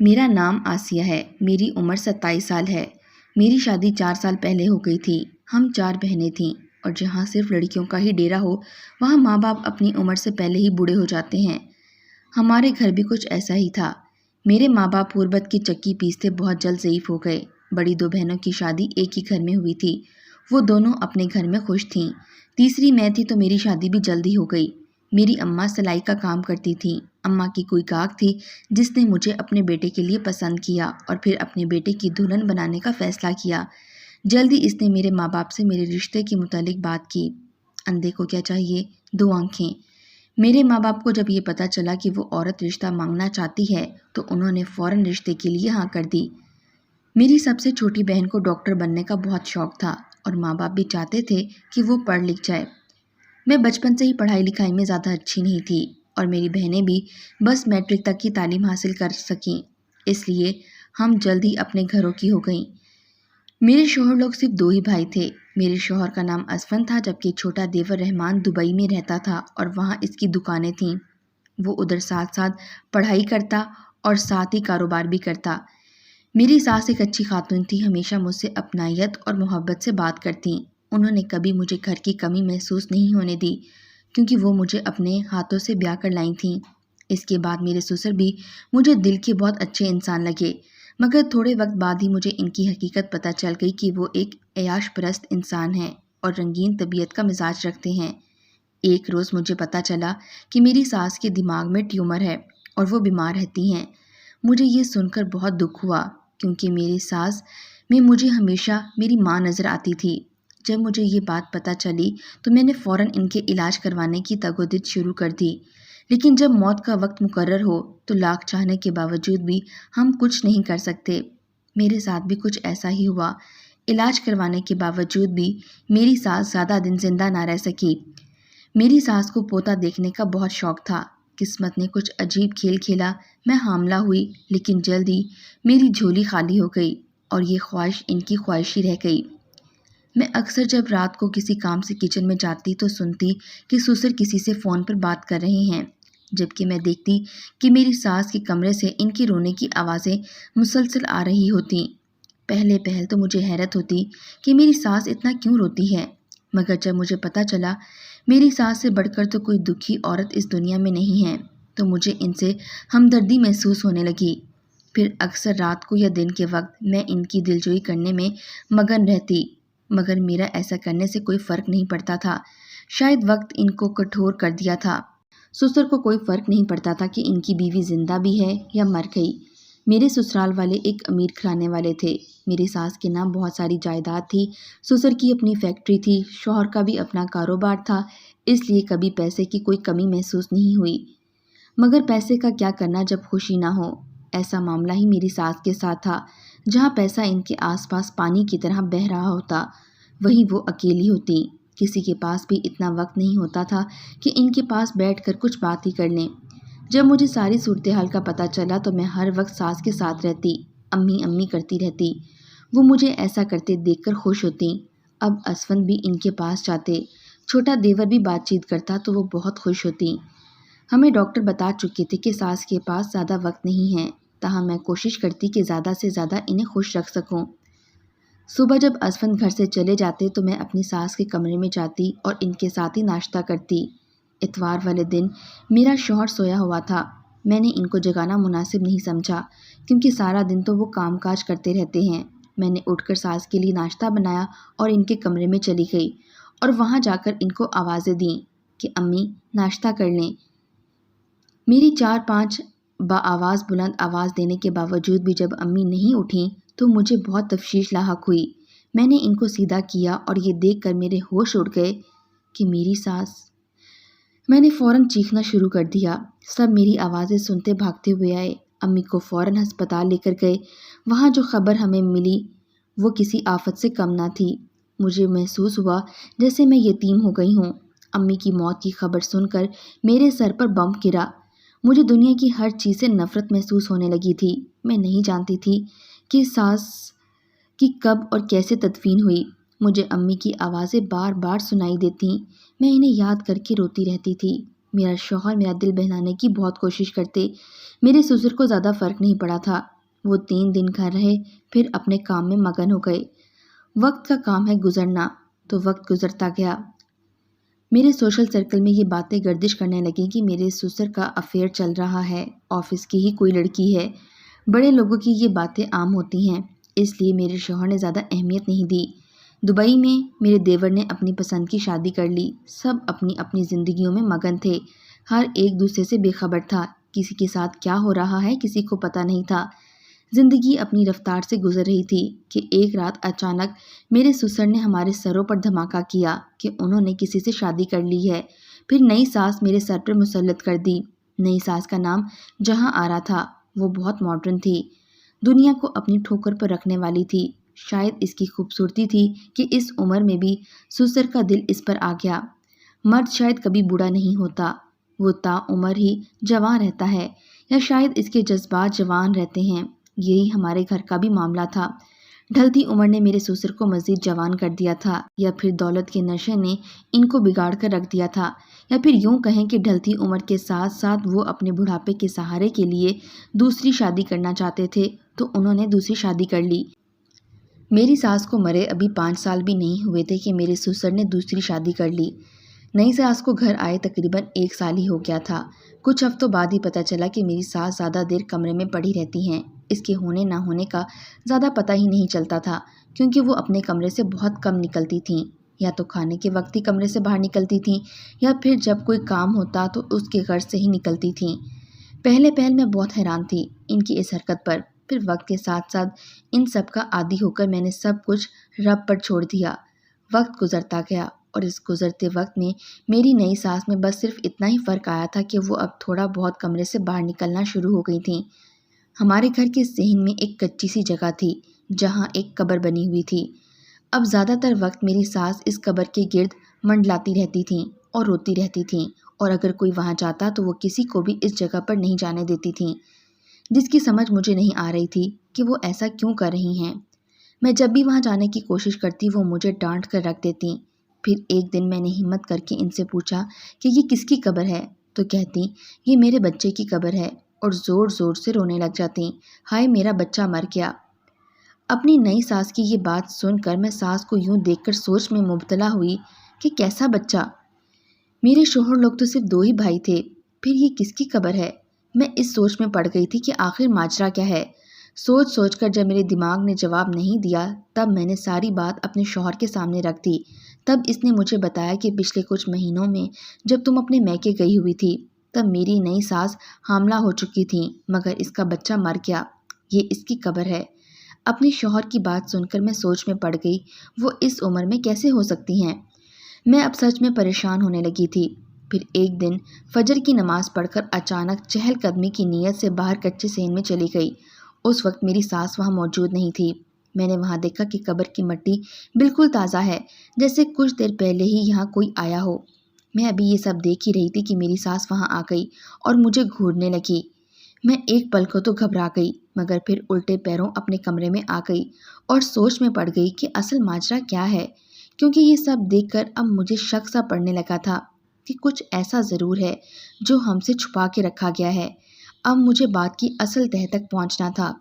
میرا نام آسیہ ہے، میری عمر 27 سال ہے۔ میری شادی 4 سال پہلے ہو گئی تھی۔ ہم 4 بہنیں تھیں اور جہاں صرف لڑکیوں کا ہی ڈیرا ہو وہاں ماں باپ اپنی عمر سے پہلے ہی بوڑھے ہو جاتے ہیں۔ ہمارے گھر بھی کچھ ایسا ہی تھا۔ میرے ماں باپ غربت کی چکی پیستے بہت جلد ضعیف ہو گئے۔ بڑی 2 بہنوں کی شادی ایک ہی گھر میں ہوئی تھی، وہ دونوں اپنے گھر میں خوش تھیں۔ تیسری میں تھی تو میری شادی بھی جلدی ہو گئی۔ میری اماں سلائی کا کام کرتی تھیں۔ اماں کی کوئی گاہک تھی جس نے مجھے اپنے بیٹے کے لیے پسند کیا اور پھر اپنے بیٹے کی دلہن بنانے کا فیصلہ کیا۔ جلدی اس نے میرے ماں باپ سے میرے رشتے کے متعلق بات کی۔ اندھے کو کیا چاہیے، 2 آنکھیں۔ میرے ماں باپ کو جب یہ پتہ چلا کہ وہ عورت رشتہ مانگنا چاہتی ہے تو انہوں نے فوراً رشتے کے لیے ہاں کر دی۔ میری سب سے چھوٹی بہن کو ڈاکٹر بننے کا بہت شوق تھا اور ماں باپ بھی چاہتے تھے کہ وہ پڑھ لکھ جائے۔ میں بچپن سے ہی پڑھائی لکھائی میں زیادہ اچھی نہیں تھی اور میری بہنیں بھی بس میٹرک تک کی تعلیم حاصل کر سکیں، اس لیے ہم جلد ہی اپنے گھروں کی ہو گئیں۔ میرے شوہر لوگ صرف 2 ہی بھائی تھے۔ میرے شوہر کا نام اسفن تھا جبکہ چھوٹا دیور رحمان دبئی میں رہتا تھا اور وہاں اس کی دکانیں تھیں۔ وہ ادھر ساتھ ساتھ پڑھائی کرتا اور ساتھ ہی کاروبار بھی کرتا۔ میری ساس ایک اچھی خاتون تھی، ہمیشہ مجھ سے اپنائیت اور محبت سے بات کرتیں۔ انہوں نے کبھی مجھے گھر کی کمی محسوس نہیں ہونے دی کیونکہ وہ مجھے اپنے ہاتھوں سے بیاہ کر لائی تھیں۔ اس کے بعد میرے سسر بھی مجھے دل کے بہت اچھے انسان لگے، مگر تھوڑے وقت بعد ہی مجھے ان کی حقیقت پتہ چل گئی کہ وہ ایک عیاش پرست انسان ہیں اور رنگین طبیعت کا مزاج رکھتے ہیں۔ ایک روز مجھے پتہ چلا کہ میری ساس کے دماغ میں ٹیومر ہے اور وہ بیمار رہتی ہیں۔ مجھے یہ سن کر بہت دکھ ہوا کیونکہ میری ساس میں مجھے ہمیشہ میری ماں نظر آتی تھی۔ جب مجھے یہ بات پتہ چلی تو میں نے فوراً ان کے علاج کروانے کی تگودد شروع کر دی، لیکن جب موت کا وقت مقرر ہو تو لاکھ چاہنے کے باوجود بھی ہم کچھ نہیں کر سکتے۔ میرے ساتھ بھی کچھ ایسا ہی ہوا۔ علاج کروانے کے باوجود بھی میری ساس زیادہ دن زندہ نہ رہ سکی۔ میری ساس کو پوتا دیکھنے کا بہت شوق تھا۔ قسمت نے کچھ عجیب کھیل کھیلا، میں حاملہ ہوئی لیکن جلد ہی میری جھولی خالی ہو گئی اور یہ خواہش ان کی خواہش ہی رہ گئی۔ میں اکثر جب رات کو کسی کام سے کچن میں جاتی تو سنتی کہ سسر کسی سے فون پر بات کر رہے ہیں، جبکہ میں دیکھتی کہ میری ساس کے کمرے سے ان کے رونے کی آوازیں مسلسل آ رہی ہوتیں۔ پہلے تو مجھے حیرت ہوتی کہ میری ساس اتنا کیوں روتی ہے، مگر جب مجھے پتہ چلا میری ساس سے بڑھ کر تو کوئی دکھی عورت اس دنیا میں نہیں ہے تو مجھے ان سے ہمدردی محسوس ہونے لگی۔ پھر اکثر رات کو یا دن کے وقت میں ان کی دلجوئی کرنے میں مگن رہتی، مگر میرا ایسا کرنے سے کوئی فرق نہیں پڑتا تھا۔ شاید وقت ان کو کٹھور کر دیا تھا۔ سسر کو کوئی فرق نہیں پڑتا تھا کہ ان کی بیوی زندہ بھی ہے یا مر گئی۔ میرے سسرال والے ایک امیر گھرانے والے تھے۔ میری ساس کے نام بہت ساری جائیداد تھی، سسر کی اپنی فیکٹری تھی، شوہر کا بھی اپنا کاروبار تھا، اس لیے کبھی پیسے کی کوئی کمی محسوس نہیں ہوئی۔ مگر پیسے کا کیا کرنا جب خوشی نہ ہو؟ ایسا معاملہ ہی میری ساس کے ساتھ تھا۔ جہاں پیسہ ان کے آس پاس پانی کی طرح بہہ رہا ہوتا وہیں وہ اکیلی ہوتی۔ کسی کے پاس بھی اتنا وقت نہیں ہوتا تھا کہ ان کے پاس بیٹھ کر کچھ بات ہی کر لیں۔ جب مجھے ساری صورتحال کا پتہ چلا تو میں ہر وقت ساس کے ساتھ رہتی، امی امی کرتی رہتی۔ وہ مجھے ایسا کرتے دیکھ کر خوش ہوتی۔ اب اسفن بھی ان کے پاس جاتے، چھوٹا دیور بھی بات چیت کرتا تو وہ بہت خوش ہوتی۔ ہمیں ڈاکٹر بتا چکے تھے کہ ساس کے پاس زیادہ وقت نہیں ہے، تاہم میں کوشش کرتی کہ زیادہ سے زیادہ انہیں خوش رکھ سکوں۔ صبح جب اسفن گھر سے چلے جاتے تو میں اپنی ساس کے کمرے میں جاتی اور ان کے ساتھ ہی ناشتہ کرتی۔ اتوار والے دن میرا شوہر سویا ہوا تھا۔ میں نے ان کو جگانا مناسب نہیں سمجھا کیونکہ سارا دن تو وہ کام کاج کرتے رہتے ہیں۔ میں نے اٹھ کر ساس کے لیے ناشتہ بنایا اور ان کے کمرے میں چلی گئی اور وہاں جا کر ان کو آوازیں دیں کہ امی ناشتہ کر لیں۔ میری 4-5 بآواز بلند آواز دینے کے باوجود بھی جب امی نہیں اٹھیں تو مجھے بہت تشویش لاحق ہوئی۔ میں نے ان کو سیدھا کیا اور یہ دیکھ کر میرے ہوش اڑ گئے کہ میری ساس۔ میں نے فوراً چیخنا شروع کر دیا۔ سب میری آوازیں سنتے بھاگتے ہوئے آئے، امی کو فوراً ہسپتال لے کر گئے۔ وہاں جو خبر ہمیں ملی وہ کسی آفت سے کم نہ تھی۔ مجھے محسوس ہوا جیسے میں یتیم ہو گئی ہوں۔ امی کی موت کی خبر سن کر میرے سر پر بم گرا۔ مجھے دنیا کی ہر چیز سے نفرت محسوس ہونے لگی تھی۔ میں نہیں جانتی تھی کہ ساس کی کب اور کیسے تدفین ہوئی۔ مجھے امی کی آوازیں بار بار سنائی دیتیں، میں انہیں یاد کر کے روتی رہتی تھی۔ میرا شوہر میرا دل بہلانے کی بہت کوشش کرتے، میرے سسر کو زیادہ فرق نہیں پڑا تھا۔ وہ 3 دن گھر رہے، پھر اپنے کام میں مگن ہو گئے۔ وقت کا کام ہے گزرنا، تو وقت گزرتا گیا۔ میرے سوشل سرکل میں یہ باتیں گردش کرنے لگیں کہ میرے سسر کا افیئر چل رہا ہے، آفس کی ہی کوئی لڑکی ہے۔ بڑے لوگوں کی یہ باتیں عام ہوتی ہیں، اس لیے میرے شوہر نے زیادہ اہمیت نہیں دی۔ دبئی میں میرے دیور نے اپنی پسند کی شادی کر لی۔ سب اپنی اپنی زندگیوں میں مگن تھے، ہر ایک دوسرے سے بے خبر تھا، کسی کے ساتھ کیا ہو رہا ہے کسی کو پتہ نہیں تھا۔ زندگی اپنی رفتار سے گزر رہی تھی کہ ایک رات اچانک میرے سسر نے ہمارے سروں پر دھماکہ کیا کہ انہوں نے کسی سے شادی کر لی ہے، پھر نئی ساس میرے سر پر مسلط کر دی۔ نئی ساس کا نام جہاں آرا تھا، وہ بہت ماڈرن تھی، دنیا کو اپنی ٹھوکر پر رکھنے والی تھی۔ شاید اس کی خوبصورتی تھی کہ اس عمر میں بھی سسر کا دل اس پر آ گیا۔ مرد شاید کبھی بوڑھا نہیں ہوتا، وہ تا عمر ہی جوان رہتا ہے، یا شاید اس کے جذبات جوان رہتے ہیں۔ یہی ہمارے گھر کا بھی معاملہ تھا۔ ڈھلتی عمر نے میرے سسر کو مزید جوان کر دیا تھا، یا پھر دولت کے نشے نے ان کو بگاڑ کر رکھ دیا تھا، یا پھر یوں کہیں کہ ڈھلتی عمر کے ساتھ ساتھ وہ اپنے بڑھاپے کے سہارے کے لیے دوسری شادی کرنا چاہتے تھے، تو انہوں نے دوسری شادی کر لی۔ میری ساس کو مرے ابھی 5 سال بھی نہیں ہوئے تھے کہ میرے سسر نے دوسری شادی کر لی۔ نئی ساس کو گھر آئے تقریباً 1 سال ہی ہو گیا تھا۔ کچھ ہفتوں بعد ہی پتہ چلا کہ میری ساس زیادہ دیر کمرے میں پڑی رہتی ہیں۔ اس کے ہونے نہ ہونے کا زیادہ پتہ ہی نہیں چلتا تھا، کیونکہ وہ اپنے کمرے سے بہت کم نکلتی تھیں، یا تو کھانے کے وقت ہی کمرے سے باہر نکلتی تھیں، یا پھر جب کوئی کام ہوتا تو اس کے غرض سے ہی نکلتی تھیں۔ پہلے میں بہت حیران تھی ان کی اس حرکت پر، پھر وقت کے ساتھ ساتھ ان سب کا عادی ہو کر میں نے سب کچھ رب پر چھوڑ دیا۔ وقت گزرتا گیا، اور اس گزرتے وقت میں میری نئی ساس میں بس صرف اتنا ہی فرق آیا تھا کہ وہ اب تھوڑا بہت کمرے سے باہر نکلنا شروع ہو گئی تھیں۔ ہمارے گھر کے صحن میں ایک کچی سی جگہ تھی جہاں ایک قبر بنی ہوئی تھی۔ اب زیادہ تر وقت میری ساس اس قبر کے گرد منڈلاتی رہتی تھیں اور روتی رہتی تھیں، اور اگر کوئی وہاں جاتا تو وہ کسی کو بھی اس جگہ پر نہیں جانے دیتی تھیں، جس کی سمجھ مجھے نہیں آ رہی تھی کہ وہ ایسا کیوں کر رہی ہیں۔ میں جب بھی وہاں جانے کی کوشش کرتی وہ مجھے ڈانٹ کر رکھ دیتی۔ پھر ایک دن میں نے ہمت کر کے ان سے پوچھا کہ یہ کس کی قبر ہے، تو کہتی یہ میرے بچے کی قبر ہے، اور زور زور سے رونے لگ جاتی، ہائے میرا بچہ مر گیا۔ اپنی نئی ساس کی یہ بات سن کر میں ساس کو یوں دیکھ کر سوچ میں مبتلا ہوئی کہ کیسا بچہ؟ میرے شوہر لوگ تو صرف 2 ہی بھائی تھے، پھر یہ کس کی قبر ہے؟ میں اس سوچ میں پڑ گئی تھی کہ آخر ماجرا کیا ہے۔ سوچ کر جب میرے دماغ نے جواب نہیں دیا، تب میں نے ساری بات اپنے شوہر کے سامنے رکھ دی۔ تب اس نے مجھے بتایا کہ پچھلے کچھ مہینوں میں جب تم اپنے میکے گئی ہوئی تھی، تب میری نئی ساس حاملہ ہو چکی تھیں، مگر اس کا بچہ مر گیا، یہ اس کی قبر ہے۔ اپنے شوہر کی بات سن کر میں سوچ میں پڑ گئی، وہ اس عمر میں کیسے ہو سکتی ہیں؟ میں اب سچ میں پریشان ہونے لگی تھی۔ پھر ایک دن فجر کی نماز پڑھ کر اچانک چہل قدمی کی نیت سے باہر کچے صحن میں چلی گئی۔ اس وقت میری ساس وہاں موجود نہیں تھی۔ میں نے وہاں دیکھا کہ قبر کی مٹی بالکل تازہ ہے، جیسے کچھ دیر پہلے ہی یہاں کوئی آیا ہو۔ میں ابھی یہ سب دیکھ ہی رہی تھی کہ میری ساس وہاں آ گئی اور مجھے گھورنے لگی۔ میں ایک پل کو تو گھبرا گئی، مگر پھر الٹے پیروں اپنے کمرے میں آ گئی اور سوچ میں پڑ گئی کہ اصل ماجرا کیا ہے، کیونکہ یہ سب دیکھ کر اب مجھے شک سا پڑنے لگا تھا کہ کچھ ایسا ضرور ہے جو ہم سے چھپا کے رکھا گیا ہے۔ اب مجھے بات کی اصل تہہ تک پہنچنا تھا۔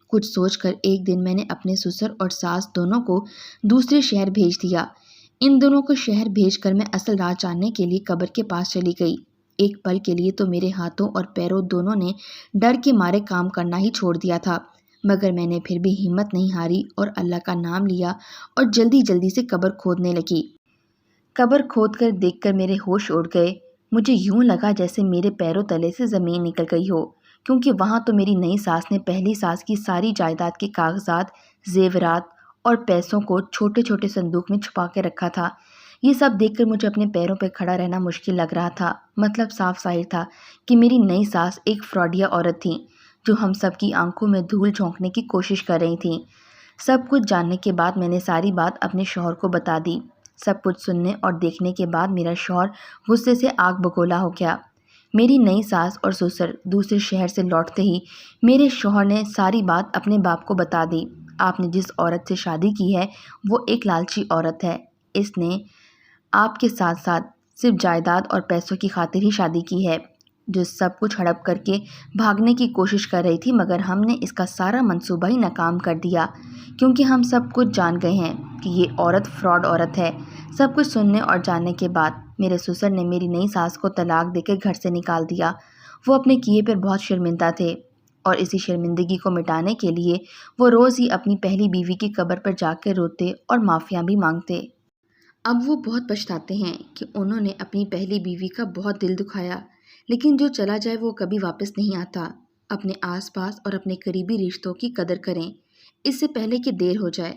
کچھ سوچ کر ایک دن میں نے اپنے سسر اور ساس دونوں کو دوسرے شہر بھیج دیا۔ ان دونوں کو شہر بھیج کر میں اصل راز جاننے کے لیے قبر کے پاس چلی گئی۔ ایک پل کے لیے تو میرے ہاتھوں اور پیروں دونوں نے ڈر کے مارے کام کرنا ہی چھوڑ دیا تھا، مگر میں نے پھر بھی ہمت نہیں ہاری اور اللہ کا نام لیا اور جلدی جلدی سے قبر کھودنے لگی۔ قبر کھود کر دیکھ کر میرے ہوش اڑ گئے۔ مجھے یوں لگا جیسے میرے پیروں تلے سے زمین نکل گئی ہو، کیونکہ وہاں تو میری نئی ساس نے پہلی ساس کی ساری جائیداد کے کاغذات، زیورات اور پیسوں کو چھوٹے چھوٹے صندوق میں چھپا کے رکھا تھا۔ یہ سب دیکھ کر مجھے اپنے پیروں پہ کھڑا رہنا مشکل لگ رہا تھا۔ مطلب صاف ظاہر تھا کہ میری نئی ساس ایک فراڈیا عورت تھیں، جو ہم سب کی آنکھوں میں دھول جھونکنے کی کوشش کر رہی تھیں۔ سب کچھ جاننے کے بعد میں نے ساری بات اپنے شوہر کو بتا دی۔ سب کچھ سننے اور دیکھنے کے بعد میرا شوہر غصے سے آگ بگولا ہو گیا۔ میری نئی ساس اور سسر دوسرے شہر سے لوٹتے ہی میرے شوہر نے ساری بات اپنے باپ کو بتا دی۔ آپ نے جس عورت سے شادی کی ہے وہ ایک لالچی عورت ہے، اس نے آپ کے ساتھ ساتھ صرف جائیداد اور پیسوں کی خاطر ہی شادی کی ہے، جو سب کچھ ہڑپ کر کے بھاگنے کی کوشش کر رہی تھی، مگر ہم نے اس کا سارا منصوبہ ہی ناکام کر دیا، کیونکہ ہم سب کچھ جان گئے ہیں کہ یہ عورت فراڈ عورت ہے۔ سب کچھ سننے اور جاننے کے بعد میرے سسر نے میری نئی ساس کو طلاق دے کے گھر سے نکال دیا۔ وہ اپنے کیے پر بہت شرمندہ تھے، اور اسی شرمندگی کو مٹانے کے لیے وہ روز ہی اپنی پہلی بیوی کی قبر پر جا کے روتے اور معافیاں بھی مانگتے۔ اب وہ بہت پچھتاتے ہیں کہ انہوں نے اپنی پہلی بیوی کا بہت دل دکھایا، لیکن جو چلا جائے وہ کبھی واپس نہیں آتا۔ اپنے آس پاس اور اپنے قریبی رشتوں کی قدر کریں، اس سے پہلے کہ دیر ہو جائے۔